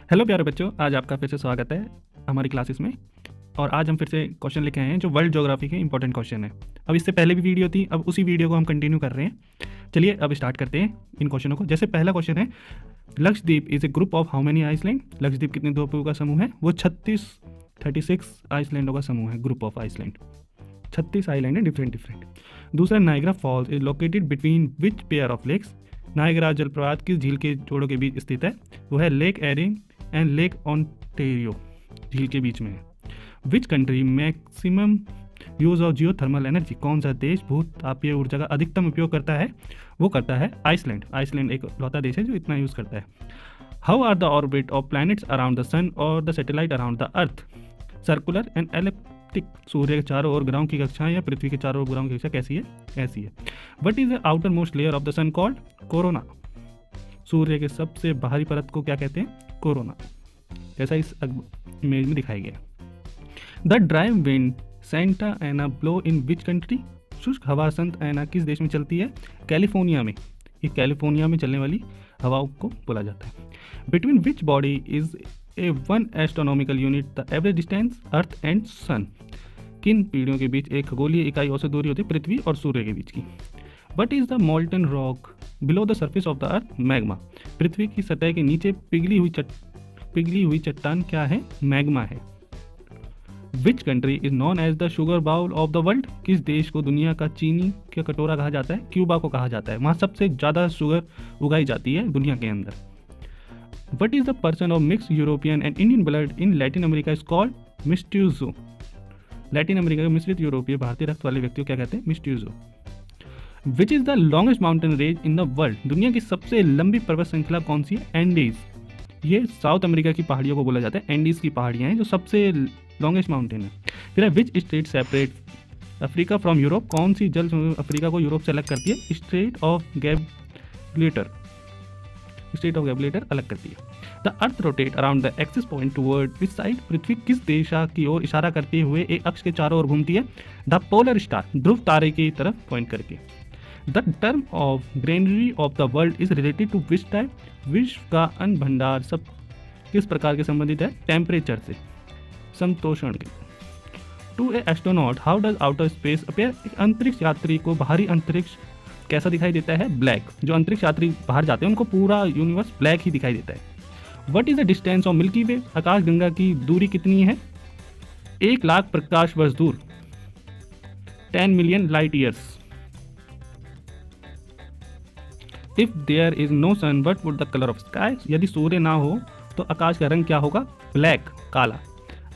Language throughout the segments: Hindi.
हेलो प्यारे बच्चों, आज आपका फिर से स्वागत है हमारी क्लासेस में। और आज हम फिर से क्वेश्चन लेके आए हैं जो वर्ल्ड ज्योग्राफी के इंपॉर्टेंट क्वेश्चन है। अब इससे पहले भी वीडियो थी, अब उसी वीडियो को हम कंटिन्यू कर रहे हैं। चलिए अब स्टार्ट करते हैं इन क्वेश्चनों को। जैसे पहला क्वेश्चन है, Lakshadweep is a group of how many island. Lakshadweep कितने द्वीपों का समूह है? वो 36 आइसलैंडों का समूह है, ग्रुप ऑफ आइसलैंड। 36 आइलैंड है, डिफरेंट। दूसरा, Niagara falls is located between which pair of lakes. Niagara जलप्रपात किस झील के जोड़ों के बीच स्थित है? वो है lake Erie and lake Ontario झील के बीच में है। Which country maximum use of geothermal energy. कौन सा देश भूतापीय ऊर्जा का अधिकतम उपयोग करता है? वो करता है आइसलैंड। आइसलैंड एक लौता देश है जो इतना यूज करता है। How are the orbit of planets around the sun और the satellite around the earth? Circular and elliptic. सूर्य के चारों ओर ग्रहों की कक्षा या पृथ्वी के चारों ओर ग्रहों की कक्षा कैसी है? ऐसी है। What is the outermost layer of the sun called? Corona. सूर्य के सबसे बाहरी परत को क्या कहते हैं? कोरोना। जैसा इस इमेज में दिखाया गया। The drive wind Santa Ana blow in which country. शुष्क हवा संत एना किस देश में चलती है? कैलिफोर्निया में। ये कैलिफोर्निया में चलने वाली हवाओं को बोला जाता है। Between which body is a one astronomical unit the average distance earth and sun. किन पीढ़ियों के बीच एक खगोलीय इकाई औसत दूरी होती है पृथ्वी और सूर्य के बीच की? What is the molten rock below the surface of the earth? Magma. पृथ्वी की सतह के नीचे पिघली हुई चट्टान क्या है? मैग्मा है। Which country is known as the sugar bowl of the world. किस देश को दुनिया का चीनी का कटोरा कहा जाता है? क्यूबा को कहा जाता है। वहाँ सबसे ज़्यादा शुगर उगाई जाती है दुनिया के अंदर। What is the person of mix European and Indian blood in Latin America is called? Mestizo. Latin America के मिश्रित यूरोपीय भारतीय रक्त वाले व्यक्तियों क्या कहते हैं? Mestizo. Which is the longest mountain range in the world. दुनिया की सबसे लंबी पर्वत श्रृंखला कौन सी है? एंडीज। ये साउथ अमेरिका की पहाड़ियों को बोला जाता है। एंडीज की पहाड़ियाँ हैं जो सबसे लॉन्गेस्ट माउंटेन है। फिर है which state separate Africa from Europe. कौन सी जल अफ्रीका को यूरोप से अलग करती है? स्टेट ऑफ गैब्लेटर अलग करती है। The earth rotate around the axis point toward which side. पृथ्वी किस दिशा की ओर इशारा करते हुए एक अक्ष के चारों ओर घूमती है? द पोलर स्टार, ध्रुव तारे की तरफ पॉइंट करके। The term of granary of the world is related to which type. विश्व का अन्न भंडार सब किस प्रकार के संबंधित है? टेम्परेचर से, समतोषण के। To a astronaut how does outer space appear. एक अंतरिक्ष यात्री को बाहरी अंतरिक्ष कैसा दिखाई देता है? ब्लैक। जो अंतरिक्ष यात्री बाहर जाते हैं उनको पूरा यूनिवर्स ब्लैक ही दिखाई देता है। What is the distance of Milky Way. आकाशगंगा की दूरी कितनी है? 1,00,000 प्रकाश वर्ष दूर, 10 million light years. If there is no sun what would the colour of sky. यदि सूर्य ना हो तो आकाश का रंग क्या होगा? ब्लैक, काला।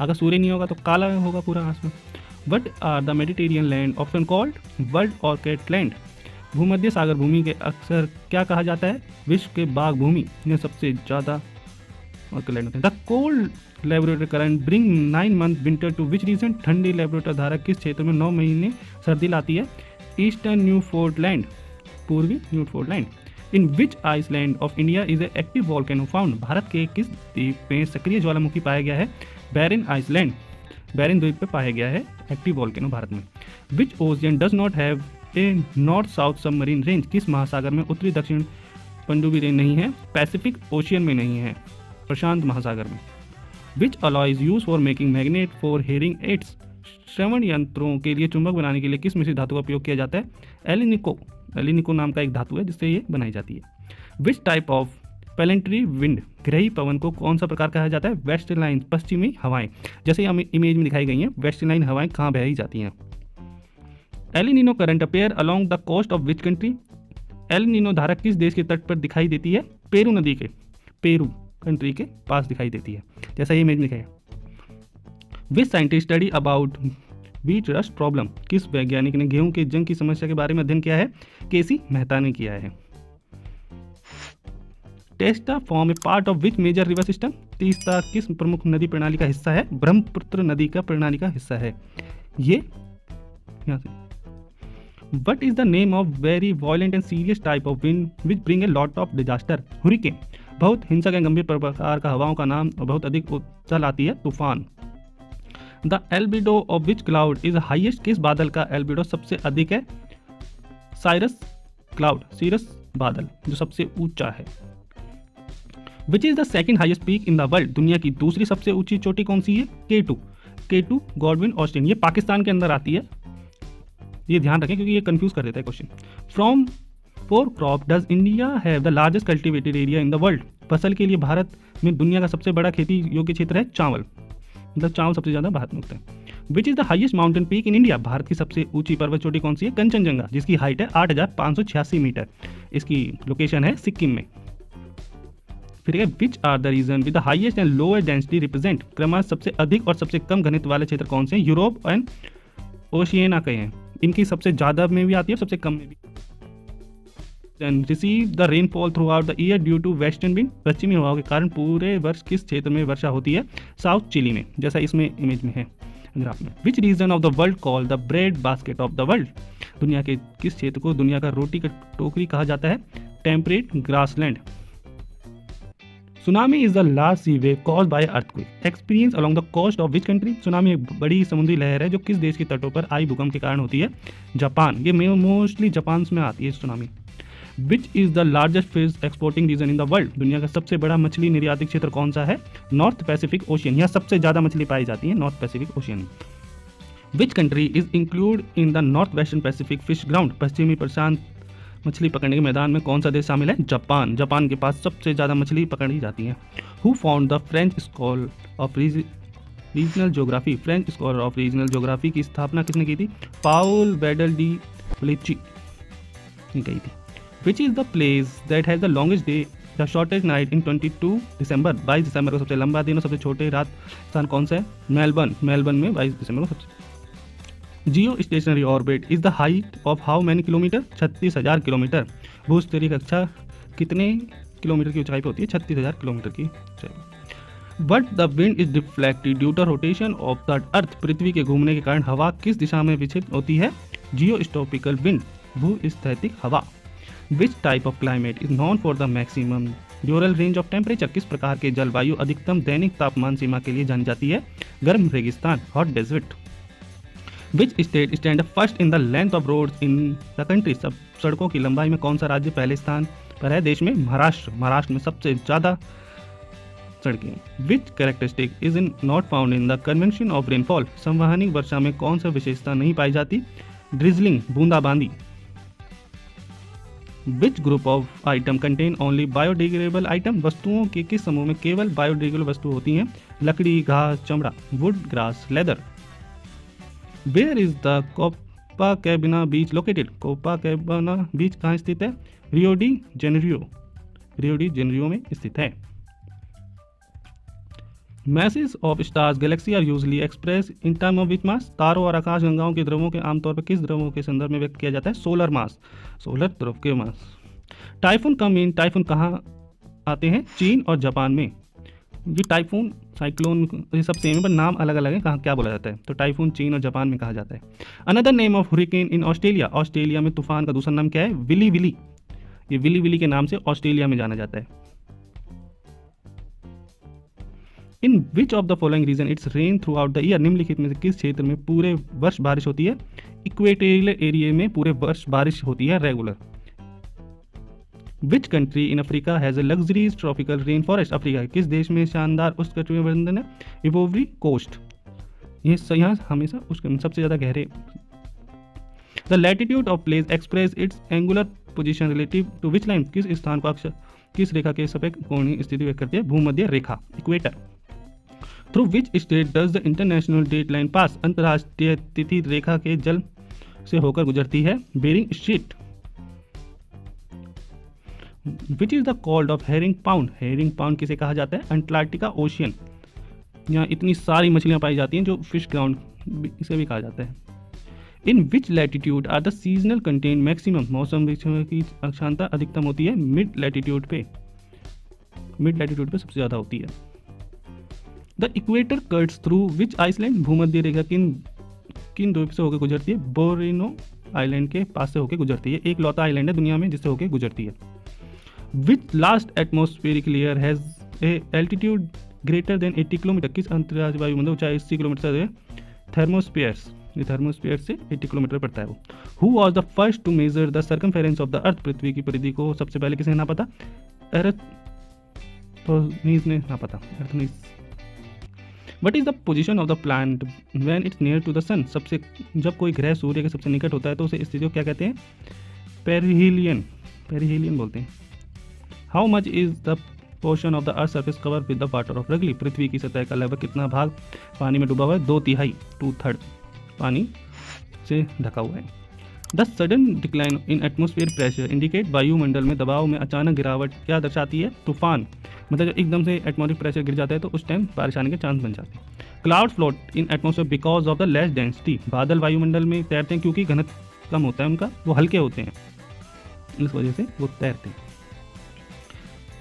अगर सूर्य नहीं होगा तो काला होगा पूरा आसमान। What are the Mediterranean land often called? World orchid land. भूमध्य सागर भूमि के अक्सर क्या कहा जाता है? विश्व के बाग भूमि में सबसे ज़्यादा ऑर्किड लैंड होते हैं। The cold laboratory current bring 9 month winter to which region. ठंडी लेबोरेटरी धारा किस क्षेत्र में 9 महीने सर्दी लाती है? ईस्टर्न न्यूफोर्टलैंड, पूर्वी Newfoundland. In which island of India is a active volcano found. भारत के किस द्वीप में सक्रिय ज्वालामुखी पाया गया है? बैरिन आइसलैंड, बैरिन द्वीप पे पाया गया है एक्टिव वॉल्केनो भारत में। Which ocean does not have a north south submarine range. किस महासागर में उत्तरी दक्षिण पनडुब्बी रेंज नहीं है? पैसिफिक ओशियन में नहीं है, प्रशांत महासागर में। Which alloy is use for making magnet for hearing aids. श्रवण यंत्रों के लिए चुंबक बनाने के लिए किस मिश्रित धातु का उपयोग किया जाता है? एलिनिको नाम का एक धातु है जिससे ये बनाई जाती है। Which type of planetary wind, ग्रही पवन को कौन सा प्रकार कहा जाता है? वेस्टर्न, पश्चिमी हवाएं। जैसे हम इमेज में दिखाई गई हैं, वेस्टर्न हवाएं कहाँ बही जाती हैं? El Nino current appear along the coast of which country. El Nino धारा किस देश के तट पर दिखाई देती है? पेरू नदी के, पेरू कंट्री के पास दिखाई देती है, जैसा ये इमेज में दिखाया। Which scientist study about wheat rust problem. किस वैज्ञानिक ने गेहूं के जंग की समस्या के बारे में अध्ययन किया है? केसी मेहता ने किया है। Teesta form a part of which major river system. Teesta किस प्रमुख नदी प्रणाली का हिस्सा है? ब्रह्मपुत्र नदी का प्रणाली का हिस्सा है ये। यहाँ से what is the name of very violent and serious type of wind which bring a lot of disaster. Hurricane. बहुत हिंसक एवं गंभीर प्रकार का हवाओं का नाम और बहुत अधिक उछाल आती है, तूफान। The albedo of which cloud is highest. किस बादल का एल्बिडो सबसे अधिक है? साइरस क्लाउड, सीरस बादल जो सबसे ऊंचा है। विच is the second highest peak in the world, दुनिया की दूसरी सबसे ऊंची चोटी कौन सी है? K2 गॉडविन ऑस्टिन, ये पाकिस्तान के अंदर आती है, ये ध्यान रखें क्योंकि ये कंफ्यूज कर देता है question. From for crop does India have the largest cultivated area in the world, फसल के लिए भारत में दुनिया का सबसे बड़ा खेती योग्य क्षेत्र है चावल, मतलब चावल सबसे ज़्यादा भारत में होता है। विच is the highest mountain peak in India, Bharat की सबसे ऊंची पर्वत चोटी कौन सी है? कंचनजंगा, जिसकी हाइट है 8,586 मीटर, इसकी लोकेशन है सिक्किम में। फिर है which are the region with the highest and lowest density represent, क्रमश सबसे अधिक और सबसे कम घनत्व वाले क्षेत्र कौन से हैं? यूरोप एंड ओशियाना के हैं, इनकी सबसे ज़्यादा में भी आती है, सबसे कम में भी। Receive the rainfall throughout the year due to western wind, पश्चिमी हवाओं के कारण पूरे वर्ष किस क्षेत्र में वर्षा होती है? साउथ चिली में, जैसा इसमें इमेज में है ग्राफ में। Which region of the world call the bread basket of the world, दुनिया के किस क्षेत्र को दुनिया का रोटी का टोकरी कहा जाता है? Temperate grassland. Tsunami is the large sea wave caused by earthquake experience along the coast of which country, tsunami एक बड़ी समुद्री लहर है जो किस देश के तटों पर आई भूकंप के कारण होती है? जापान, ये मोस्टली जापान में आती है tsunami. Which is the largest fish exporting region in the world, दुनिया का सबसे बड़ा मछली निर्यातिक क्षेत्र कौन सा है? नॉर्थ पैसिफिक ओशियन, यहाँ सबसे ज़्यादा मछली पाई जाती है north Pacific ocean. Which country is include in the north western Pacific fish ground, पश्चिमी प्रशांत मछली पकड़ने के मैदान में कौन सा देश शामिल है? जापान, जापान के पास सबसे ज़्यादा मछली पकड़ी जाती है। Who found the French school of regional geography, French scholar of regional geography की स्थापना किसने की थी? पाउल बेडल डी प्लेची ने की थी। विच is the place that has the longest day the shortest night in 22 दिसंबर, 22 दिसंबर को सबसे लंबा दिन और सबसे छोटे रात स्थान कौन सा है? मेलबर्न, मेलबर्न में 22 दिसंबर को सबसे। Geostationary orbit is the height of how many kilometer? 36,000 kilometer. भूस्तरीय कक्षा कितने किलोमीटर की ऊंचाई पर होती है? 36,000 किलोमीटर की ऊंचाई। But the wind is deflected due to rotation of the earth, पृथ्वी के घूमने के कारण हवा किस दिशा में विक्षेपित होती है? जियोस्टोपिकल विंड, भूस्थैतिक हवा। विच type of climate is non for the maximum ड्यूरल range of temperature, किस प्रकार के जलवायु अधिकतम दैनिक तापमान सीमा के लिए जानी जाती है? गर्म रेगिस्तान, hot desert. Which state stand first in the length of roads in the country, सब सड़कों की लंबाई में कौन सा राज्य पहले स्थान पर है देश में? महाराष्ट्र, महाराष्ट्र में सबसे ज़्यादा सड़कें। Which characteristic is in not found in the convention of rainfall, संवहनिक वर्षा में कौन सा विशेषता नहीं पाई जाती? ड्रिजलिंग, बूंदाबांदी। Which group of item contain only biodegradable item, वस्तुओं के किस समूह में केवल बायोडिग्रेडेबल वस्तु होती हैं? लकड़ी, घास, चमड़ा, wood, grass, leather. Where is the Copacabana beach located, Copacabana beach कहाँ स्थित है? रियो डी जेनेरियो में स्थित है। Masses of stars galaxy are usually express in term of which mass, तारों और आकाश गंगाओं के द्रव्यों के आमतौर पर किस द्रव्यों के संदर्भ में व्यक्त किया जाता है? सोलर मास, सोलर द्रव के मास। टाइफून कम इन, टाइफून कहाँ आते हैं? चीन और जापान में। ये टाइफून, साइक्लोन, ये सब सेम है पर नाम अलग अलग है, कहाँ क्या बोला जाता है? तो टाइफून चीन और जापान में कहा जाता है। Another name of hurricane in Australia, Australia में तूफान का दूसरा नाम क्या है? विली विली, ये विली विली के नाम से ऑस्ट्रेलिया में जाना जाता है। In which of the following region it's rain throughout the year, निम्नलिखित में से किस क्षेत्र में पूरे वर्ष बारिश होती है? इक्वेटोरियल एरिया में पूरे वर्ष बारिश होती है regular. Which country in Africa has a luxuries tropical rain forest, Africa के किस देश में शानदार उष्णकटिबंधीय है? इवोरी कोस्ट, ये यहाँ हमेशा उसके सबसे ज़्यादा गहरे। The latitude of place express its angular position relative to which line, किस स्थान को अक्षर किस रेखा के सापेक्ष कोणीय स्थिति व्यक्त करती है? भूमध्य रेखा, equator. Through which state does the international date line pass, अंतर्राष्ट्रीय तिथि रेखा के जल से होकर गुजरती है? Bering Strait. Which is the called of herring pond, herring pond किसे कहा जाता है? अंटार्कटिका ओशियन, यहाँ इतनी सारी मछलियाँ पाई जाती हैं जो फिश ग्राउंड इसे भी कहा जाता है। In which latitude are the seasonal content maximum, मौसम की अक्षांशता अधिकतम होती है? मिड लैटिट्यूड पे, मिड लैटिट्यूड पे सबसे ज़्यादा होती है। The equator cuts through which island, भूमध्य रेखा किन द्वीप से होकर गुजरती है? बोरिनो आइलैंड के पास से होकर गुजरती है, एक लौता आइलैंड है दुनिया में जिससे होकर गुजरती है। Which last atmospheric layer has a altitude greater than 80 kilometer, किस अंतर्राष्ट्रीय वायुमंडल ऊंचाई 80 किलोमीटर से? थर्मोस्फीयर्स, ये थर्मोस्फीयर से 80 किलोमीटर पड़ता है वो। Who was the first to measure the circumference of the earth, पृथ्वी की परिधि को सबसे पहले किसने नापा था? अर्थनीज ने हाँ पता Eratosthenes. What is the position of the planet when it's near to the sun? सबसे जब कोई ग्रह सूर्य के सबसे निकट होता है तो उसे स्थिति को क्या कहते हैं? पेरिहेलियन, पेरिहेलियन बोलते हैं। How much is the portion of the earth surface cover with the water of रगली? पृथ्वी की सतह का लगभग कितना भाग पानी में डूबा हुआ है? 2/3, 2/3 पानी से ढका हुआ है। The sudden decline in atmosphere pressure indicate वायुमंडल में दबाव में अचानक गिरावट क्या दर्शाती है? तूफान। मतलब जब एकदम से एटमॉस्फेरिक प्रेशर गिर जाता है तो उस टाइम बारिश आने के चांस बन जाते हैं। Cloud float in atmosphere because of the less density. बादल वायुमंडल में तैरते हैं क्योंकि घनत्व कम होता है उनका, वो हल्के होते हैं, इस वजह से वो तैरते हैं।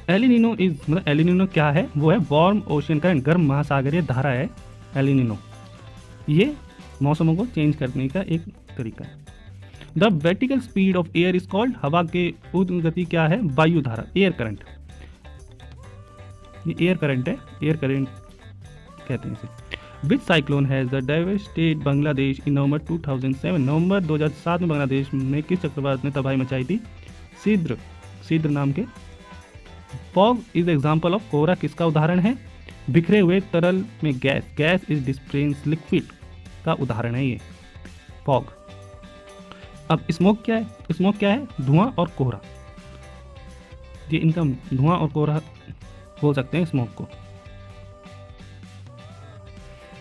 एलिनिनो इज मतलब एलिनिनो क्या है? वो है वार्म ओशियन करंट, गर्म महासागरीय धारा है एलिनिनो। ये मौसमों को चेंज करने का एक तरीका है। The vertical speed of air is called, हवा के ऊर्ध्व गति क्या है? वायु धारा, एयर करंट। ये एयर करंट है, एयर करंट कहते हैं इसे। विच साइक्लोन हैज द डेवास्टेड बांग्लादेश इन नवंबर 2007? नवंबर 2007 में बांग्लादेश में किस चक्रवात ने तबाही मचाई थी? सिद्र, सिद्र नाम के। फॉग इज एग्जाम्पल ऑफ, कोहरा किसका उदाहरण है? बिखरे हुए तरल में gas, gas is dispense liquid का उदाहरण है ये फॉग। अब स्मोक क्या है? स्मोक क्या है? धुआं और कोहरा। ये इनका धुआं और कोहरा बोल सकते हैं स्मोक को।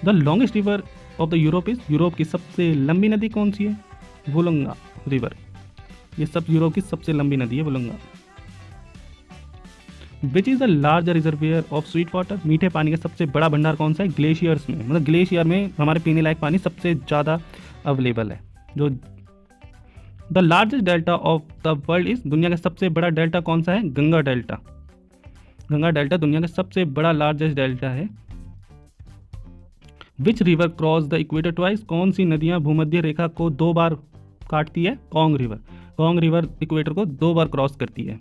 The longest river of the Europe is, Europe की सबसे लंबी नदी कौन सी है? Volga river. ये सब यूरोप की सबसे लंबी नदी है Volga. Which is the larger reservoir of sweet water? मीठे पानी का सबसे बड़ा भंडार कौन सा है? ग्लेशियर्स में, मतलब ग्लेशियर में हमारे पीने लायक पानी सबसे ज़्यादा अवेलेबल है। जो the largest delta of the world is, दुनिया का सबसे बड़ा डेल्टा कौन सा है? गंगा डेल्टा। गंगा डेल्टा दुनिया का सबसे बड़ा लार्जेस्ट डेल्टा है। विच river cross the equator twice? कौन सी नदियां भूमध्य रेखा को 2 बार काटती है? Congo river. Congo river equator को 2 बार क्रॉस करती है।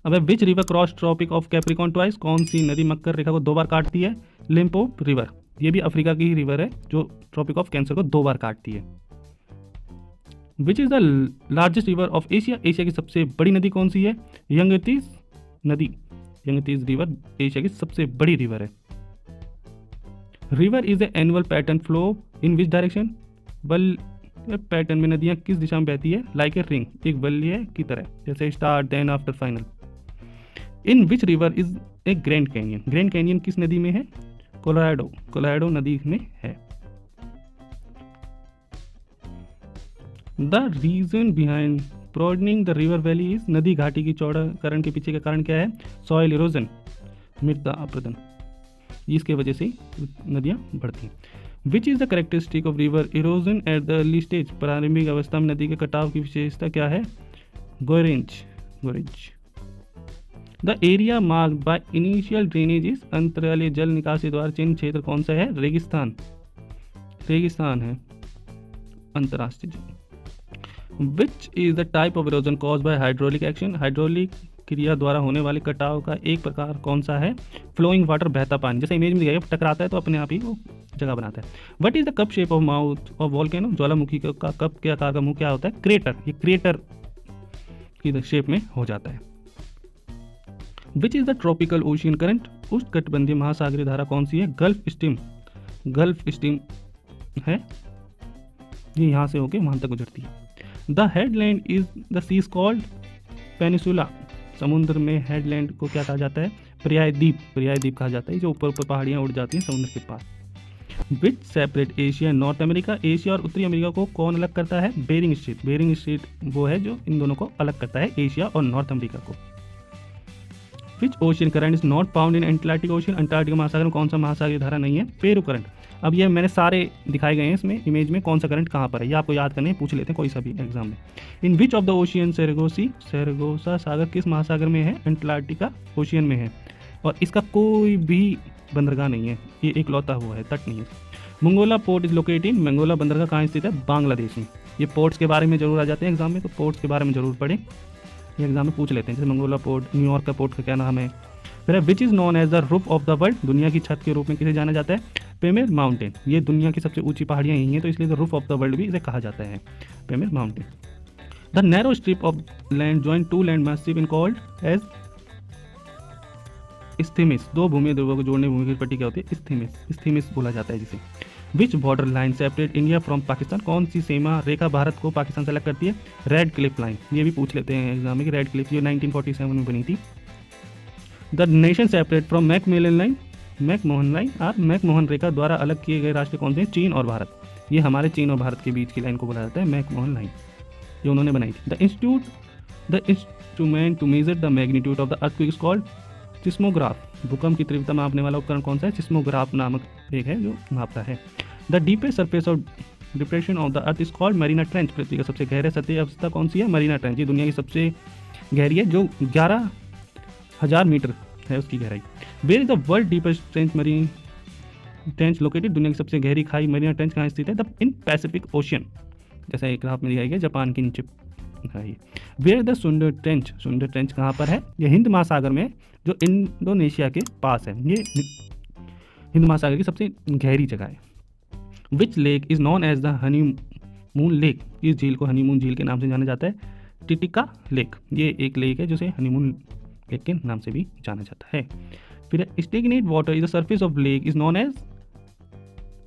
अब which river cross tropic of Capricorn twice? कौन सी नदी मकर रेखा को 2 बार काटती है? Limpopo river. ये भी अफ्रीका की ही रिवर है जो ट्रॉपिक ऑफ कैंसर को 2 बार काटती है। विच is the largest river of Asia? Asia की सबसे बड़ी नदी कौन सी है? यंगतीज नदी। यंगतीज रिवर एशिया की सबसे बड़ी रिवर है। River is A annual pattern flow in which direction? बल पैटर्न में नदियाँ किस दिशा में बहती है? लाइक ए रिंग, एक बल्ले की तरह, जैसे start then after final. In which river is a grand canyon? Grand canyon किस नदी में है? कोलोराडो, कोलोराडो नदी में है। The region behind broadening the river valley is, नदी घाटी की चौड़ाकरण के पीछे का कारण क्या है? सॉइल इरोजन, मृदा अपरदन। इसके वजह से नदियाँ बढ़ती हैं। विच is the characteristic of river erosion at the early stage? प्रारंभिक अवस्था में नदी के कटाव की विशेषता क्या है? Gorge, gorge. The area marked by initial drainage is, अंतरालीय जल निकासी द्वारा चिन्ह क्षेत्र कौन सा है? रेगिस्तान, रेगिस्तान है अंतर्राष्ट्रीय जल। विच is the type of erosion cause by hydraulic action? Hydraulic क्रिया द्वारा होने वाले कटाव का एक प्रकार कौन सा है? फ्लोइंग वाटर, बहता पानी। जैसे इमेज में दिखाया टकराता है तो अपने आप ही वो जगह बनाता है। What is the cup shape of mouth of volcano? ज्वालामुखी का कप के आकार का मुंह क्या होता है? क्रेटर। ये क्रेटर की शेप में हो जाता है। विच is the tropical ocean current? उष्णकटिबंधीय महासागरीय धारा कौन सी है? गल्फ स्ट्रीम, गल्फ स्ट्रीम है, ये यहाँ से होके वहाँ तक गुजरती है। The headland is the seas called peninsula. समुद्र में हेडलैंड को क्या कहा जाता है? पर्याय द्वीप, पर्याय द्वीप कहा जाता है, जो ऊपर ऊपर पहाड़ियाँ उड़ जाती हैं समुद्र के पास। Which separate Asia and North America? Asia और उत्तरी अमेरिका को कौन अलग करता है? बेरिंग स्ट्रीट, बेरिंग स्ट्रीट वो है जो इन दोनों को अलग करता है, एशिया और नॉर्थ अमेरिका को। Which ocean current is not found in Atlantic ocean? Antarctica महासागर में कौन सा महासागरीय धारा नहीं है? Peru current. अब ये मैंने सारे दिखाए गए हैं इसमें इमेज में, कौन सा करंट कहाँ पर है, ये आपको याद करने पूछ लेते हैं कोई सा भी एग्जाम में। इन विच ऑफ द ओशियन सेरेगोसी, सेरेगोसा सागर किस महासागर में है? अंटार्कटिका ओशियन में है, और इसका कोई भी बंदरगाह नहीं है, ये एक लौता हुआ है, तट नहीं है। मंगोला पोर्ट इज लोकेटेड इन, मंगोला बंदरगाह कहाँ स्थित है? बांग्लादेश में। ये पोर्ट्स के बारे में जरूर आ जाते हैं एग्जाम में, तो पोर्ट्स के बारे में जरूर पढ़ें, ये एग्जाम में पूछ लेते हैं। जैसे मंगोला पोर्ट, न्यूयॉर्क का पोर्ट का क्या नाम है? फिर which is known as the roof of the world? दुनिया की छत के रूप में किसे जाना जाता है? Pamir mountain. ये दुनिया की सबसे ऊंची पहाड़ियाँ यही हैं, तो इसलिए the roof of the world भी इसे कहा जाता है, Pamir mountain. The narrow strip of land join to land massive in called as, isthmus, दो भूमि ध्रुवों को जोड़ने भूमि की पट्टी क्या होती है? इस्थेमिस, इस्थेमिस बोला जाता है जिसे। Which border line separate India from Pakistan, कौन सी सीमा रेखा भारत को पाकिस्तान से अलग करती है? रेड क्लिफ लाइन, ये भी पूछ लेते हैं एग्जाम में कि रेड क्लिफ जो 1947 में बनी थी। The nation separate from Macmillan line, McMahon line और मैकमोहन रेखा द्वारा अलग किए गए राष्ट्र कौन से हैं? चीन और भारत। ये हमारे चीन और भारत के बीच की लाइन को बोला जाता है मैकमोहन लाइन, ये उन्होंने बनाई थी। The instrument to measure the magnitude of the earthquake is called seismograph, भूकंप की तीव्रता मापने वाला उपकरण कौन सा है? सिस्मोग्राफ नामक एक है जो मापता है। The deepest surface of depression of the earth is called Marina trench, पृथ्वी का सबसे गहरा सतही अवस्था कौन सी है? मरीना ट्रेंच, ये दुनिया की सबसे गहरी है, जो 11,000 मीटर है उसकी गहराई। Where is the world deepest trench marine trench located, दुनिया की सबसे गहरी खाई मरीना ट्रेंच कहाँ स्थित है? द इन पैसिफिक ओशियन, जैसा एक ग्राफ में दिखाई गया, जापान के नीचे है। वेयर द सुंदर ट्रेंच, सुंदर ट्रेंच कहाँ पर है? ये हिंद महासागर में, जो इंडोनेशिया के पास है, ये हिंद महासागर की सबसे गहरी जगह है। Which lake is known as the honeymoon lake, इस झील को हनीमून झील के नाम से जाना जाता है? टिटिका लेक, ये एक लेक है जिसे हनीमून लेक के नाम से भी जाना जाता है। फिर stagnant water is the surface of lake is known as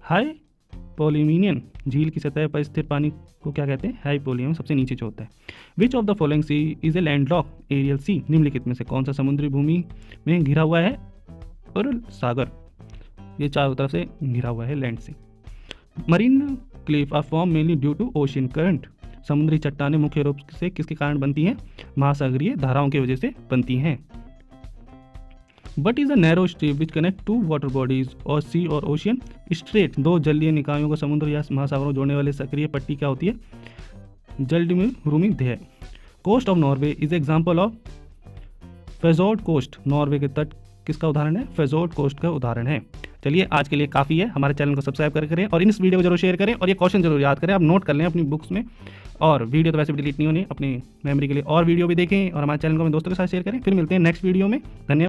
hypolimnion, झील की सतह पर स्थिर पानी को क्या कहते हैं? हाइपोलियम, सबसे नीचे जो होता है। Which of the following sea is a landlocked areal sea, निम्नलिखित में से कौन सा समुद्री भूमि में घिरा हुआ है? और सागर, ये चारों तरफ से घिरा हुआ है लैंड से। Marine cliff are form mainly due to ocean current, समुद्री चट्टानें मुख्य रूप से किसके कारण बनती हैं? महासागरीय धाराओं की वजह से बनती हैं। But is a narrow strip which connect two water bodies और सी और ओशियन स्ट्रेट, दो जलीय निकायों को समुद्र या महासागरों जोड़ने वाले सक्रिय पट्टी क्या होती है? जलडीमरूमी ध्यय। Coast of Norway is example of fjord coast, Norway के तट किसका उदाहरण है? फेजोर्ड कोस्ट का उदाहरण है। चलिए आज के लिए काफ़ी है, हमारे चैनल को सब्सक्राइब करें और इन इस वीडियो को जरूर शेयर करें और ये क्वेश्चन जरूर याद करें, आप नोट कर लें अपनी बुक्स में। और वीडियो तो वैसे भी डिलीट नहीं होनी, अपनी मेमोरी के लिए और वीडियो भी देखें और हमारे चैनल को अपने दोस्तों के साथ शेयर करें। फिर मिलते हैं नेक्स्ट वीडियो में, धन्यवाद।